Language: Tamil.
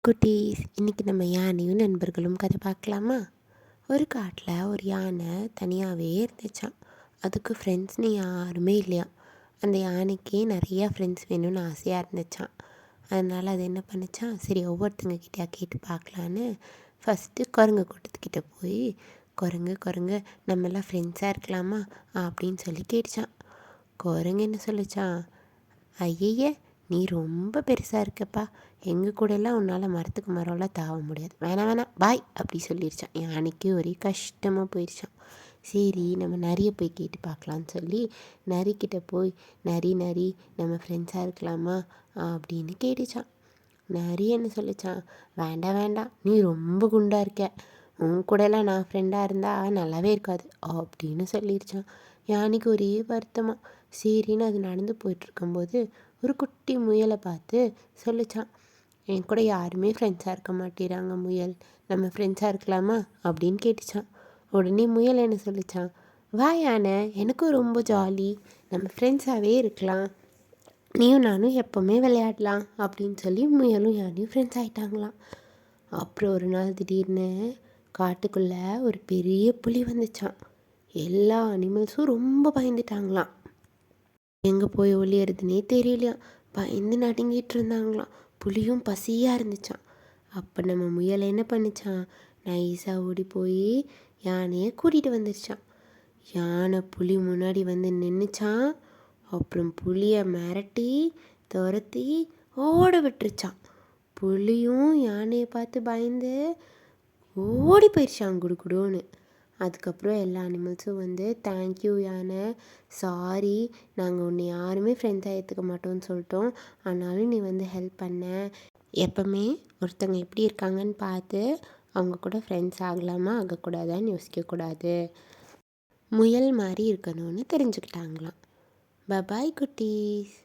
குட்டீஸ், இன்றைக்கி நம்ம யானையும் நண்பர்களும் கதை பார்க்கலாமா? ஒரு காட்டில் ஒரு யானை தனியாகவே இருந்துச்சான். அதுக்கு ஃப்ரெண்ட்ஸ்னு யாருமே இல்லையாம். அந்த யானைக்கு நிறையா ஃப்ரெண்ட்ஸ் வேணும்னு ஆசையாக இருந்துச்சான். அதனால் அது என்ன பண்ணுச்சான், சரி ஒவ்வொருத்தங்க கிட்டே கேட்டு பார்க்கலான்னு ஃபஸ்ட்டு குரங்கு கூட்டத்துக்கிட்ட போய் குரங்கு குரங்கு நம்மெல்லாம் ஃப்ரெண்ட்ஸாக இருக்கலாமா அப்படின்னு சொல்லி கேட்டுச்சான். குரங்கு என்ன சொல்லிச்சான், ஐயையே நீ ரொம்ப பெருசாக இருக்கப்பா, எங்கள் கூடலாம் உன்னால் மரத்துக்கு மரம்லாம் தாவ முடியாது, வேணாம் வேணாம் பாய் அப்படி சொல்லிடுச்சான். யானைக்கு ஒரே கஷ்டமாக போயிடுச்சான். சரி நம்ம நரியை போய் கேட்டு பார்க்கலான்னு சொல்லி நரிக்கிட்ட போய் நரி நரி நம்ம ஃப்ரெண்ட்ஸாக இருக்கலாமா அப்படின்னு கேட்டுச்சான். நரி என்ன சொல்லிச்சான், வேண்டாம் வேண்டாம் நீ ரொம்ப குண்டாக இருக்க, உன் கூடலாம் நான் ஃப்ரெண்டாக இருந்தால் நல்லாவே இருக்காது அப்படின்னு சொல்லிடுச்சான். யானைக்கு ஒரே வருத்தமாக சரின்னு அது நடந்து போயிட்டுருக்கும்போது ஒரு குட்டி முயலை பார்த்து சொல்லிச்சான், என் கூட யாருமே ஃப்ரெண்ட்ஸாக இருக்க மாட்டேறாங்க முயல், நம்ம ஃப்ரெண்ட்ஸாக இருக்கலாமா அப்படின்னு கேட்டுச்சான். உடனே முயல் என்ன சொல்லிச்சான், வா யானை எனக்கும் ரொம்ப ஜாலி, நம்ம ஃப்ரெண்ட்ஸாகவே இருக்கலாம், நீயும் நானும் எப்போவுமே விளையாடலாம் அப்படின்னு சொல்லி முயலும் யானையும் ஃப்ரெண்ட்ஸ் ஆகிட்டாங்களாம். அப்புறம் ஒரு நாள் திடீர்னு காட்டுக்குள்ளே ஒரு பெரிய புலி வந்துச்சான். எல்லா அனிமல்ஸும் ரொம்ப பயந்துட்டாங்களாம். எங்கே போய் ஒளியறதுனே தெரியலையாம். பயந்து நடுங்கிட்டு இருந்தாங்களாம். புலியும் பசியாக இருந்துச்சான். அப்போ நம்ம முயல் என்ன பண்ணிச்சான், நைஸாக ஓடி போய் யானையை கூட்டிகிட்டு வந்துருச்சான். யானை புலி முன்னாடி வந்து நின்றுச்சான். அப்புறம் புலியை மிரட்டி துரத்தி ஓட விட்டுருச்சான். புலியும் யானையை பார்த்து பயந்து ஓடி போயிடுச்சான் குடுகுடுன்னு. அதுக்கப்புறம் எல்லா அனிமல்ஸும் வந்து தேங்க்யூ யானை, சாரி நாங்கள் உன்னை யாருமே ஃப்ரெண்ட்ஸாக ஏற்றுக்க மாட்டோம்னு சொல்லிட்டோம், ஆனாலும் நீ வந்து ஹெல்ப் பண்ண, எப்போவுமே ஒருத்தவங்க எப்படி இருக்காங்கன்னு பார்த்து அவங்க கூட ஃப்ரெண்ட்ஸ் ஆகலாமா ஆகக்கூடாதான்னு யோசிக்கக்கூடாது, முயல் மாதிரி இருக்கணும்னு தெரிஞ்சுக்கிட்டாங்களாம். பபாய் குட்டீஸ்.